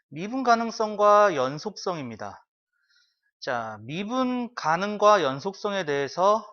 미분 가능성과 연속성입니다. 자, 미분 가능과 연속성에 대해서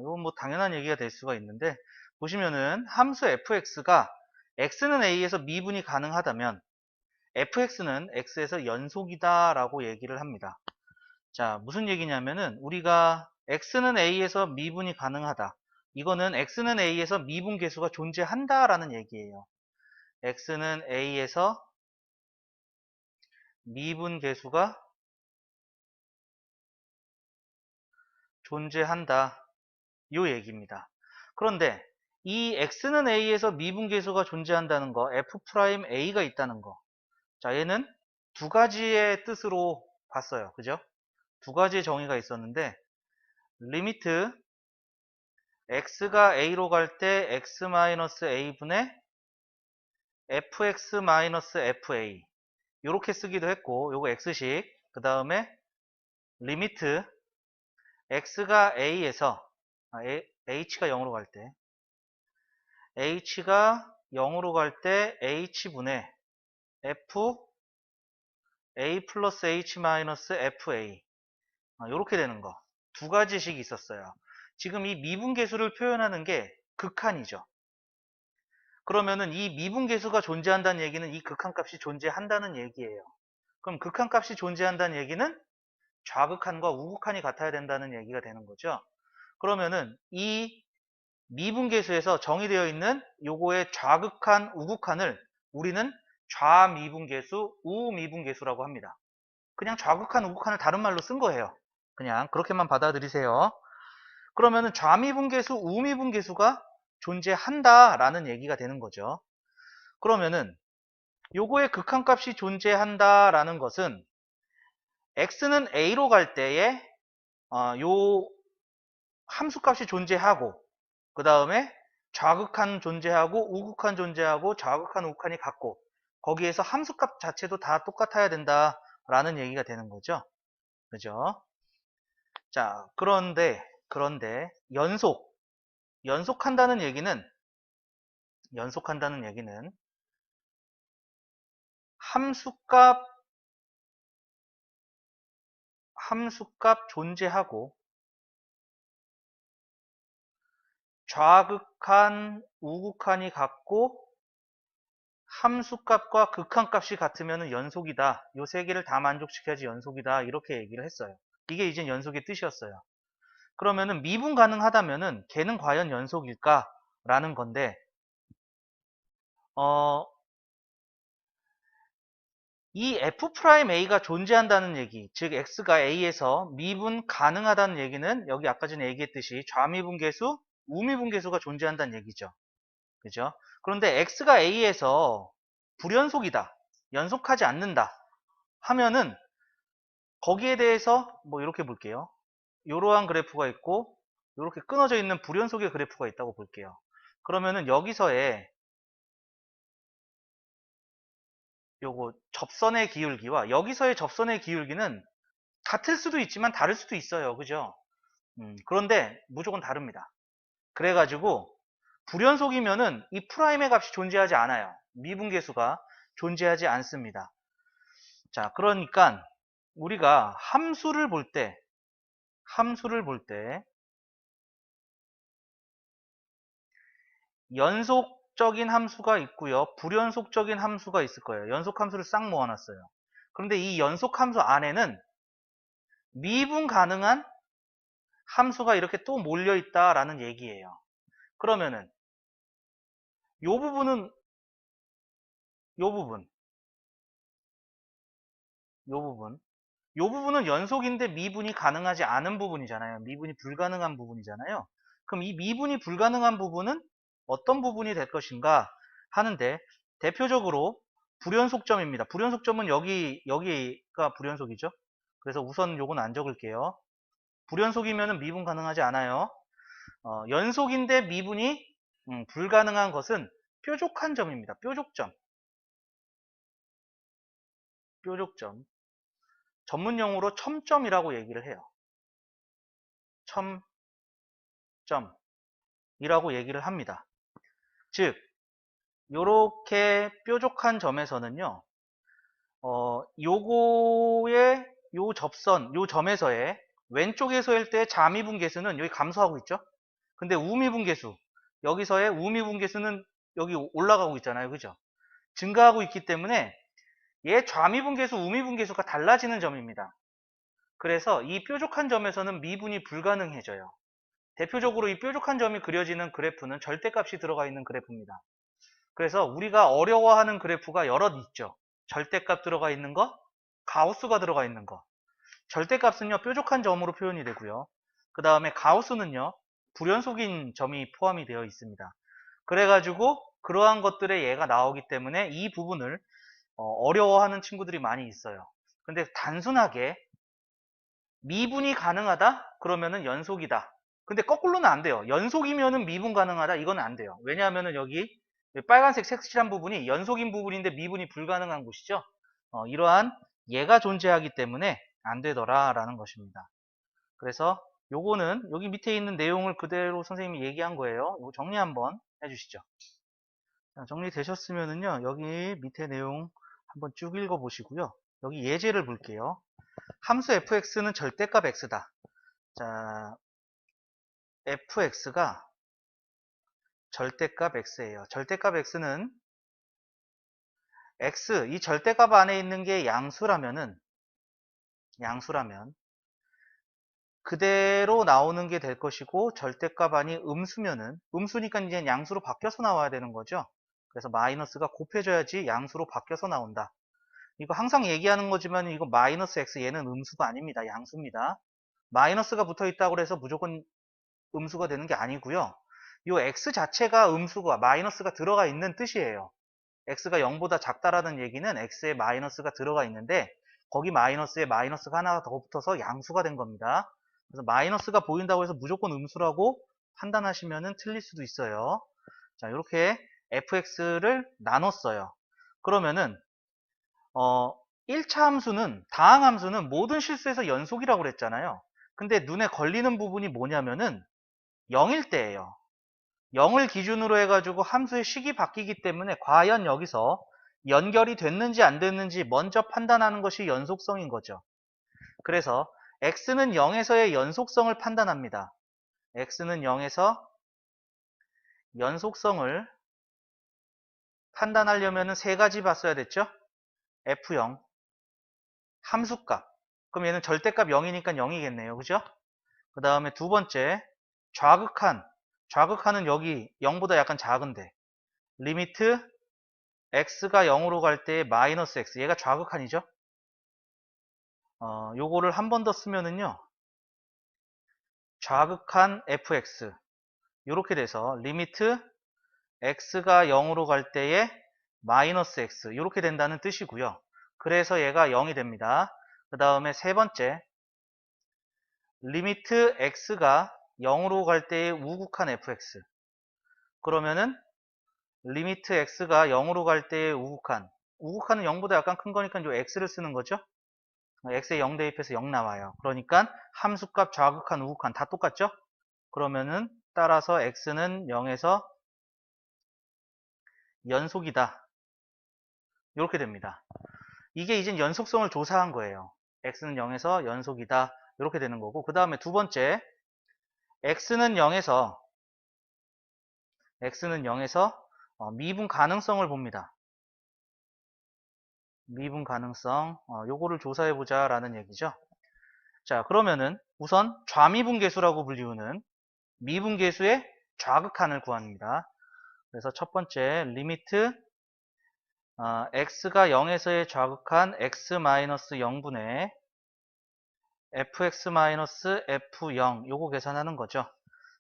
이건 뭐 당연한 얘기가 될 수가 있는데, 보시면은 함수 fx가 x는 a에서 미분이 가능하다면 fx는 x에서 연속이다 라고 얘기를 합니다. 자, 무슨 얘기냐면은 우리가 x는 a에서 미분이 가능하다, 이거는 x는 a에서 미분 계수가 존재한다 라는 얘기예요. x는 a에서 미분 계수가 존재한다, 요 얘기입니다. 그런데 이 x는 a에서 미분계수가 존재한다는 거, f'a가 있다는 거, 자, 얘는 두 가지의 뜻으로 봤어요. 그죠? 두 가지의 정의가 있었는데, 리미트 x가 a로 갈 때 x-a분의 fx-fa, 요렇게 쓰기도 했고, 요거 x식, 그 다음에 리미트 x가 a에서 h가 0으로 갈 때 h가 0으로 갈 때 h분의 f a 플러스 h 마이너스 fa, 이렇게 되는 거, 두 가지식이 있었어요. 지금 이 미분계수를 표현하는 게 극한이죠. 그러면은 이 미분계수가 존재한다는 얘기는 이 극한값이 존재한다는 얘기예요. 그럼 극한값이 존재한다는 얘기는 좌극한과 우극한이 같아야 된다는 얘기가 되는 거죠. 그러면은 이 미분계수에서 정의되어 있는 요거의 좌극한, 우극한을 우리는 좌미분계수, 우미분계수라고 합니다. 그냥 좌극한, 우극한을 다른 말로 쓴 거예요. 그냥 그렇게만 받아들이세요. 그러면은 좌미분계수, 우미분계수가 존재한다라는 얘기가 되는 거죠. 그러면은 요거의 극한값이 존재한다라는 것은 x는 a로 갈 때에 요 함수값이 존재하고, 그 다음에 좌극한 존재하고 우극한 존재하고 좌극한 우극한이 같고, 거기에서 함수값 자체도 다 똑같아야 된다라는 얘기가 되는 거죠. 그죠? 자, 그런데 연속한다는 얘기는 함수값 존재하고 좌극한, 우극한이 같고 함수값과 극한값이 같으면 연속이다. 요 세 개를 다 만족시켜야지 연속이다. 이렇게 얘기를 했어요. 이게 이제 연속의 뜻이었어요. 그러면은 미분 가능하다면은 걔는 과연 연속일까? 라는 건데, 이 f'a가 존재한다는 얘기, 즉 x가 a에서 미분 가능하다는 얘기는 여기 아까 전에 얘기했듯이 좌미분계수, 우미분계수가 존재한다는 얘기죠. 그죠? 그런데 x가 a에서 불연속이다, 연속하지 않는다 하면은 거기에 대해서 뭐 이렇게 볼게요. 이러한 그래프가 있고 이렇게 끊어져 있는 불연속의 그래프가 있다고 볼게요. 그러면은 여기서의 요거 접선의 기울기와 여기서의 접선의 기울기는 같을 수도 있지만 다를 수도 있어요. 그죠? 그런데 무조건 다릅니다. 그래가지고 불연속이면은 이 프라임의 값이 존재하지 않아요. 미분계수가 존재하지 않습니다. 자, 그러니까 우리가 함수를 볼 때 연속적인 함수가 있고요, 불연속적인 함수가 있을 거예요. 연속 함수를 싹 모아놨어요. 그런데 이 연속 함수 안에는 미분 가능한 함수가 이렇게 또 몰려 있다라는 얘기예요. 그러면은 요 부분은 요 부분 요 부분 요 부분은 연속인데 미분이 가능하지 않은 부분이잖아요. 미분이 불가능한 부분이잖아요. 그럼 이 미분이 불가능한 부분은 어떤 부분이 될 것인가 하는데, 대표적으로 불연속점입니다. 불연속점은 여기가 불연속이죠. 그래서 우선 요건 안 적을게요. 불연속이면 미분 가능하지 않아요. 연속인데 미분이 불가능한 것은 뾰족한 점입니다. 뾰족점. 전문용어로 첨점이라고 얘기를 해요. 첨점이라고 얘기를 합니다. 즉 요렇게 뾰족한 점에서는요, 요거의 요 접선, 요 점에서의 왼쪽에서일 때 자미분계수는 여기 감소하고 있죠? 근데 우미분계수, 여기서의 우미분계수는 여기 올라가고 있잖아요. 그죠? 증가하고 있기 때문에 얘 좌미분계수, 우미분계수가 달라지는 점입니다. 그래서 이 뾰족한 점에서는 미분이 불가능해져요. 대표적으로 이 뾰족한 점이 그려지는 그래프는 절대값이 들어가 있는 그래프입니다. 그래서 우리가 어려워하는 그래프가 여럿 있죠. 절대값 들어가 있는 거, 가우스가 들어가 있는 거. 절대값은요, 뾰족한 점으로 표현이 되고요. 그 다음에 가우스는요, 불연속인 점이 포함이 되어 있습니다. 그래가지고 그러한 것들의 예가 나오기 때문에 이 부분을 어려워하는 친구들이 많이 있어요. 근데 단순하게 미분이 가능하다? 그러면은 연속이다. 근데 거꾸로는 안 돼요. 연속이면은 미분 가능하다? 이건 안 돼요. 왜냐하면은 여기 빨간색 색칠한 부분이 연속인 부분인데 미분이 불가능한 곳이죠. 이러한 예가 존재하기 때문에 안 되더라라는 것입니다. 그래서 요거는 여기 밑에 있는 내용을 그대로 선생님이 얘기한 거예요. 이거 정리 한번 해주시죠. 자, 정리되셨으면은요, 여기 밑에 내용 한번 쭉 읽어보시고요. 여기 예제를 볼게요. 함수 fx는 절대값 x다. 자, fx가 절대값 x예요. 절대값 x는 x, 이 절대값 안에 있는 게 양수라면 그대로 나오는 게 될 것이고, 절대값 아니 음수면은, 음수니까 이제 양수로 바뀌어서 나와야 되는 거죠. 그래서 마이너스가 곱해져야지 양수로 바뀌어서 나온다. 이거 항상 얘기하는 거지만 이거 마이너스 x, 얘는 음수가 아닙니다. 양수입니다. 마이너스가 붙어 있다고 해서 무조건 음수가 되는 게 아니고요. 이 x 자체가 음수가 마이너스가 들어가 있는 뜻이에요. x가 0보다 작다라는 얘기는 x에 마이너스가 들어가 있는데 거기 마이너스에 마이너스가 하나 더 붙어서 양수가 된 겁니다. 그래서 마이너스가 보인다고 해서 무조건 음수라고 판단하시면 틀릴 수도 있어요. 자, 이렇게 fx를 나눴어요. 그러면은 1차 함수는, 다항함수는 모든 실수에서 연속이라고 그랬잖아요. 근데 눈에 걸리는 부분이 뭐냐면은 0일 때예요. 0을 기준으로 해가지고 함수의 식이 바뀌기 때문에 과연 여기서 연결이 됐는지 안 됐는지 먼저 판단하는 것이 연속성인 거죠. 그래서 x는 0에서의 연속성을 판단합니다. x는 0에서 연속성을 판단하려면 세 가지 봤어야 됐죠? f0, 함수값. 그럼 얘는 절대값 0이니까 0이겠네요. 그죠? 그 다음에 두 번째, 좌극한. 좌극한은 여기 0보다 약간 작은데 리미트 x가 0으로 갈 때 마이너스 x, 얘가 좌극한이죠. 요거를 한 번 더 쓰면은요, 좌극한 fx 요렇게 돼서 리미트 x가 0으로 갈 때에 마이너스 x 요렇게 된다는 뜻이고요. 그래서 얘가 0이 됩니다. 그 다음에 세 번째, 리미트 x가 0으로 갈 때의 우극한 fx, 그러면은 리미트 x가 0으로 갈 때의 우극한은 0보다 약간 큰 거니까 요 x를 쓰는 거죠. x에 0 대입해서 0 나와요. 그러니까 함수값, 좌극한, 우극한 다 똑같죠? 그러면은 따라서 x는 0에서 연속이다. 이렇게 됩니다. 이게 이제 연속성을 조사한 거예요. x는 0에서 연속이다. 이렇게 되는 거고, 그 다음에 두 번째, x는 0에서 미분 가능성을 봅니다. 미분 가능성, 요거를 조사해 보자 라는 얘기죠. 자, 그러면은 우선 좌미분계수라고 불리우는 미분계수의 좌극한을 구합니다. 그래서 첫 번째, 리미트 x가 0에서의 좌극한 x-0분의 fx-f0 요거 계산하는 거죠.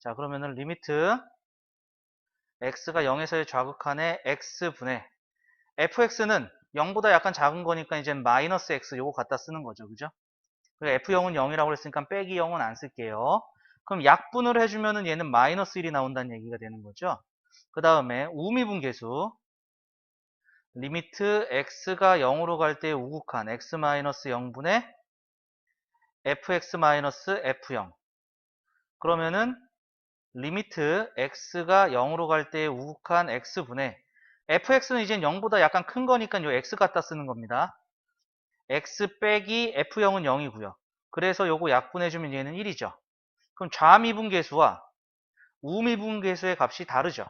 자, 그러면은 리미트 x가 0에서의 좌극한의 x분의 fx는 0보다 약간 작은 거니까 이제 마이너스 x 요거 갖다 쓰는 거죠. 그죠? f0은 0이라고 했으니까 빼기 0은 안 쓸게요. 그럼 약분을 해주면은 얘는 마이너스 1이 나온다는 얘기가 되는 거죠. 그 다음에 우미분계수 리미트 x가 0으로 갈 때 우극한 x-0분의 fx-f0 그러면은 리미트 x가 0으로 갈 때 우극한 x분의 fx는 이제 0보다 약간 큰 거니까 요 x 갖다 쓰는 겁니다. x 빼기 f0은 0이고요. 그래서 요거 약분해주면 얘는 1이죠. 그럼 좌미분계수와 우미분계수의 값이 다르죠.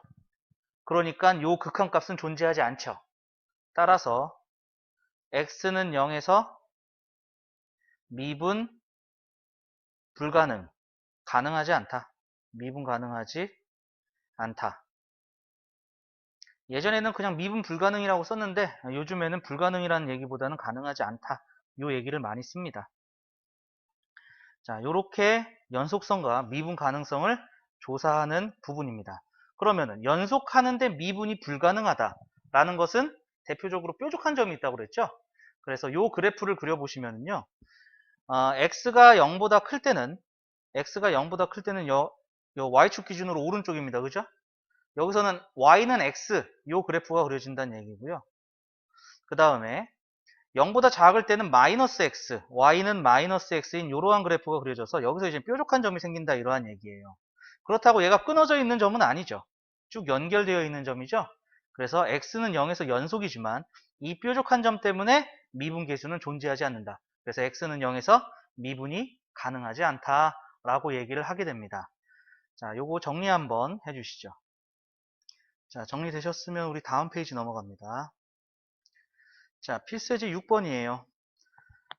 그러니까 요 극한값은 존재하지 않죠. 따라서 x는 0에서 미분 불가능, 가능하지 않다. 미분 가능하지 않다. 예전에는 그냥 미분 불가능이라고 썼는데 요즘에는 불가능이라는 얘기보다는 가능하지 않다. 요 얘기를 많이 씁니다. 자, 요렇게 연속성과 미분 가능성을 조사하는 부분입니다. 그러면은 연속하는데 미분이 불가능하다라는 것은 대표적으로 뾰족한 점이 있다고 그랬죠? 그래서 요 그래프를 그려보시면요. x가 0보다 클 때는 요 y축 기준으로 오른쪽입니다. 그죠? 여기서는 y는 x, 요 그래프가 그려진다는 얘기고요. 그 다음에 0보다 작을 때는 마이너스 x, y는 마이너스 x인 이러한 그래프가 그려져서 여기서 이제 뾰족한 점이 생긴다 이러한 얘기예요. 그렇다고 얘가 끊어져 있는 점은 아니죠. 쭉 연결되어 있는 점이죠. 그래서 x는 0에서 연속이지만 이 뾰족한 점 때문에 미분계수는 존재하지 않는다. 그래서 x는 0에서 미분이 가능하지 않다라고 얘기를 하게 됩니다. 자, 요거 정리 한번 해주시죠. 자, 정리되셨으면 우리 다음 페이지 넘어갑니다. 자, 필수예제 6번이에요.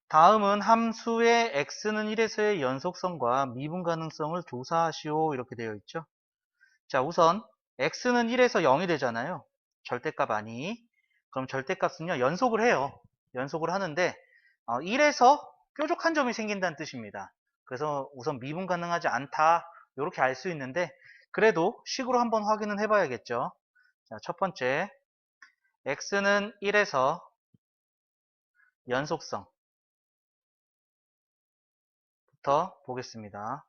다음은 함수의 x는 1에서의 연속성과 미분 가능성을 조사하시오 이렇게 되어 있죠. 자, 우선 x는 1에서 0이 되잖아요. 절대값 아니. 그럼 절대값은요 연속을 해요. 연속을 하는데 1에서 뾰족한 점이 생긴다는 뜻입니다. 그래서 우선 미분 가능하지 않다 이렇게 알 수 있는데 그래도 식으로 한번 확인은 해봐야겠죠. 자, 첫 번째 x는 1에서 연속성부터 보겠습니다.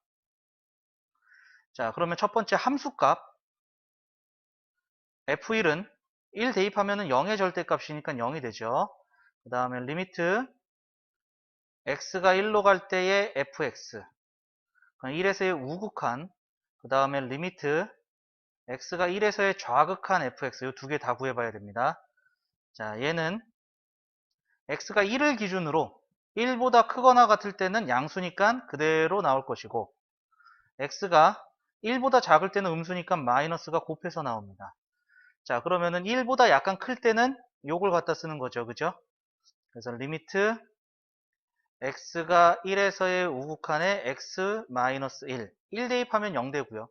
자, 그러면 첫 번째 함수값 f1은 1 대입하면 0의 절대값이니까 0이 되죠. 그 다음에 리미트 x가 1로 갈 때의 fx 1에서의 우극한, 그 다음에 리미트 x가 1에서의 좌극한 fx 이 두 개 다 구해봐야 됩니다. 자, 얘는 x가 1을 기준으로 1보다 크거나 같을 때는 양수니까 그대로 나올 것이고 x가 1보다 작을 때는 음수니까 마이너스가 곱해서 나옵니다. 자, 그러면은 1보다 약간 클 때는 요걸 갖다 쓰는 거죠. 그죠? 그래서 리미트 x가 1에서의 우극한에 x-1 1 대입하면 0 되고요.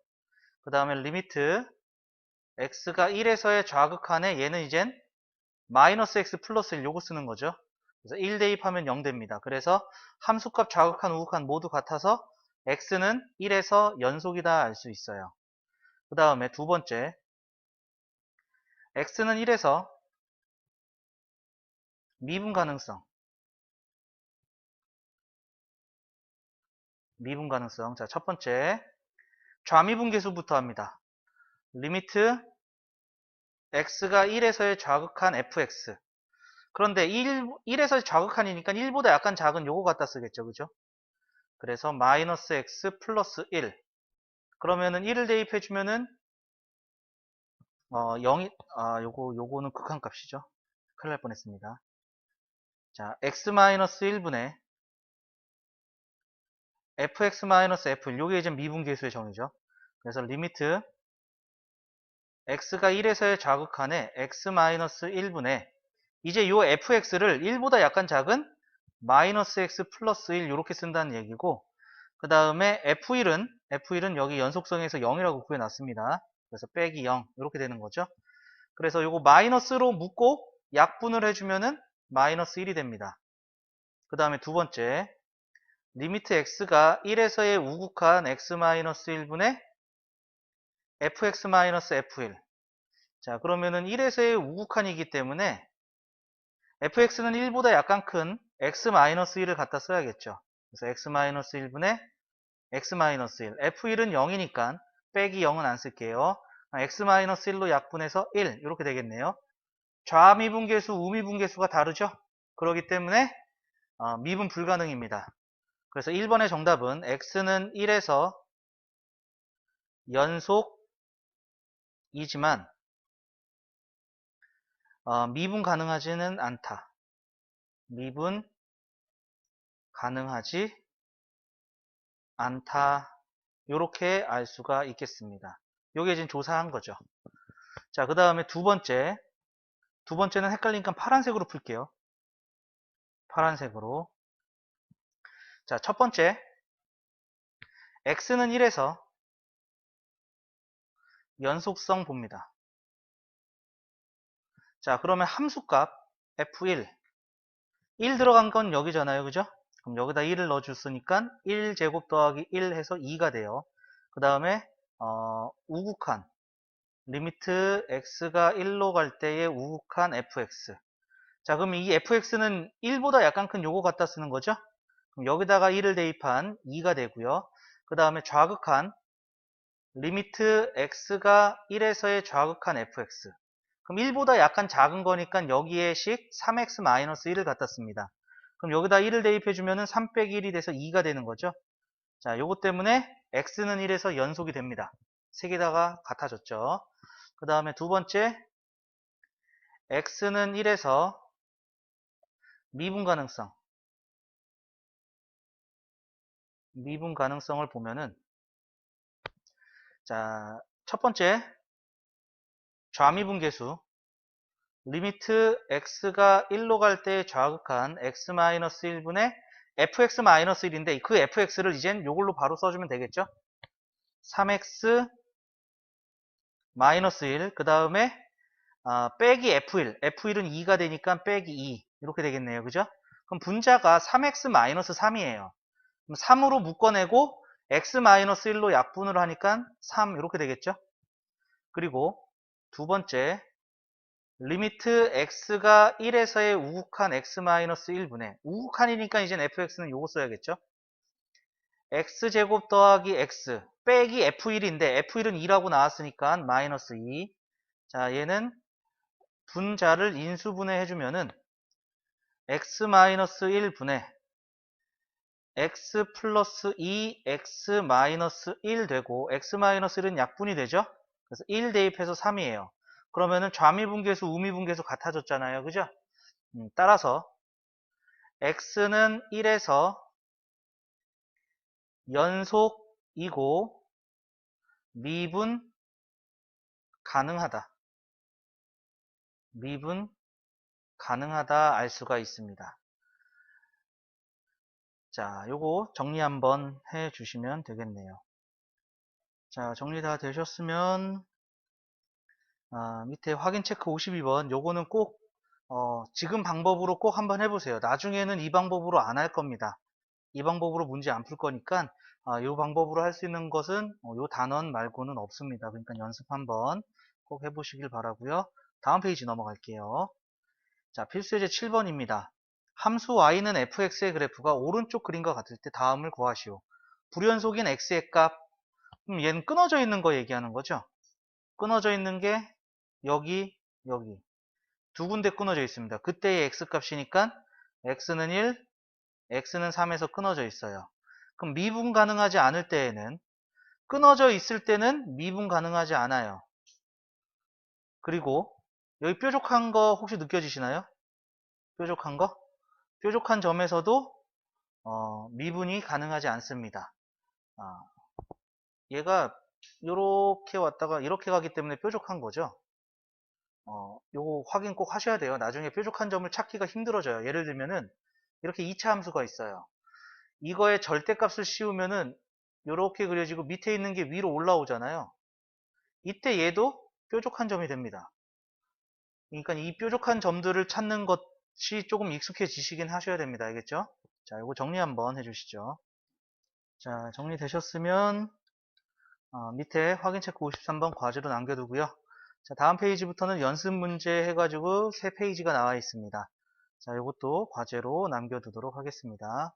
그 다음에 리미트 x가 1에서의 좌극한에 얘는 이젠 마이너스 x 플러스 1 요거 쓰는 거죠. 그래서 1 대입하면 0 됩니다. 그래서 함수값 좌극한 우극한 모두 같아서 x는 1에서 연속이다 알 수 있어요. 그 다음에 두 번째 x는 1에서 미분 가능성 자, 첫 번째 좌미분계수부터 합니다. 리미트 x가 1에서의 좌극한 fx 그런데 1에서 좌극한이니까 1보다 약간 작은 요거 갖다 쓰겠죠. 그죠? 그래서 마이너스 x 플러스 1 그러면은 1을 대입해주면은 0이 요거는 극한값이죠. 큰일 날 뻔했습니다. 자, x 마이너스 1분의 fx 마이너스 f1 요게 이제 미분계수의 정의죠. 그래서 리미트 x가 1에서의 좌극한에 x 마이너스 1분의 이제 요 fx를 1보다 약간 작은 마이너스 x 플러스 1 이렇게 쓴다는 얘기고 그 다음에 f1은 여기 연속성에서 0이라고 구해놨습니다. 그래서 빼기 0 이렇게 되는 거죠. 그래서 요거 마이너스로 묶고 약분을 해주면은 마이너스 1이 됩니다. 그 다음에 두 번째 리미트 x가 1에서의 우극한 x-1분의 fx-f1 자, 그러면은 1에서의 우극한이기 때문에 fx는 1보다 약간 큰 x-1을 갖다 써야겠죠. 그래서 x-1분의 x-1 f1은 0이니까 빼기 0은 안 쓸게요. x-1로 약분해서 1 이렇게 되겠네요. 좌미분계수, 우미분계수가 다르죠? 그렇기 때문에 미분 불가능입니다. 그래서 1번의 정답은 x는 1에서 연속이지만 미분 가능하지는 않다. 미분 가능하지 않다. 요렇게 알 수가 있겠습니다. 요게 지금 조사한 거죠. 자, 그 다음에 두 번째는 헷갈리니까 파란색으로 풀게요. 파란색으로. 자, 첫 번째, x는 1에서 연속성 봅니다. 자, 그러면 함수값 f1, 1 들어간 건 여기잖아요. 그죠? 그럼 여기다 1을 넣어줬으니까 1제곱 더하기 1 해서 2가 돼요. 그 다음에 우극한 리미트 x가 1로 갈 때의 우극한 fx. 자, 그럼 이 fx는 1보다 약간 큰 요거 갖다 쓰는 거죠? 그럼 여기다가 1을 대입한 2가 되고요. 그 다음에 좌극한 리미트 x가 1에서의 좌극한 fx. 그럼 1보다 약간 작은 거니까 여기에 식 3x-1을 갖다 씁니다. 그럼 여기다 1을 대입해주면 3 빼기 1이 돼서 2가 되는 거죠. 자, 요것 때문에 x는 1에서 연속이 됩니다. 세 개 다가 같아졌죠. 그 다음에 두 번째, x는 1에서 미분 가능성을 보면은, 자, 첫 번째, 좌미분계수, 리미트 x가 1로 갈 때 좌극한 x-1분의 fx-1인데 그 fx를 이젠 요걸로 바로 써주면 되겠죠? 3x-1, 그 다음에 빼기 f1, f1은 2가 되니까 빼기 2 이렇게 되겠네요. 그죠? 그럼 분자가 3x-3이에요. 그럼 3으로 묶어내고 x-1로 약분을 하니까 3 이렇게 되겠죠? 그리고 두 번째, 리미트 x가 1에서의 우극한 x-1분의 우극한이니까 이젠 fx는 요거 써야겠죠? x제곱 더하기 x 빼기 f1인데 f1은 2라고 나왔으니까 마이너스 2. 자, 얘는 분자를 인수분해 해주면은 x-1분의 x 플러스 2 x-1 되고 x-1은 약분이 되죠? 그래서 1 대입해서 3이에요. 그러면은 좌미분계수, 우미분계수 같아졌잖아요. 그죠? 따라서 x는 1에서 연속이고 미분 가능하다. 미분 가능하다 알 수가 있습니다. 자, 요거 정리 한번 해 주시면 되겠네요. 자, 정리 다 되셨으면 밑에 확인 체크 52번 요거는 꼭 지금 방법으로 꼭 한번 해보세요. 나중에는 이 방법으로 안 할 겁니다. 이 방법으로 문제 안 풀 거니까 이 방법으로 할 수 있는 것은 요 단원 말고는 없습니다. 그러니까 연습 한번 꼭 해보시길 바라고요. 다음 페이지 넘어갈게요. 자, 필수예제 7번입니다. 함수 y는 fx의 그래프가 오른쪽 그림과 같을 때 다음을 구하시오. 불연속인 x의 값. 그럼 얘는 끊어져 있는 거 얘기하는 거죠. 끊어져 있는 게 여기 두 군데 끊어져 있습니다. 그때의 x값이니까 x는 1, x는 3에서 끊어져 있어요. 그럼 미분 가능하지 않을 때에는, 끊어져 있을 때는 미분 가능하지 않아요. 그리고 여기 뾰족한 거 혹시 느껴지시나요? 뾰족한 거? 뾰족한 점에서도 미분이 가능하지 않습니다. 얘가 이렇게 왔다가 이렇게 가기 때문에 뾰족한 거죠. 요거 확인 꼭 하셔야 돼요. 나중에 뾰족한 점을 찾기가 힘들어져요. 예를 들면은 이렇게 2차 함수가 있어요. 이거의 절대값을 씌우면은 이렇게 그려지고 밑에 있는 게 위로 올라오잖아요. 이때 얘도 뾰족한 점이 됩니다. 그러니까 이 뾰족한 점들을 찾는 것이 조금 익숙해지시긴 하셔야 됩니다. 알겠죠? 자, 이거 정리 한번 해주시죠. 자, 정리되셨으면 밑에 확인 체크 53번 과제로 남겨두고요. 자, 다음 페이지부터는 연습 문제 해가지고 3페이지가 나와 있습니다. 자, 이것도 과제로 남겨두도록 하겠습니다.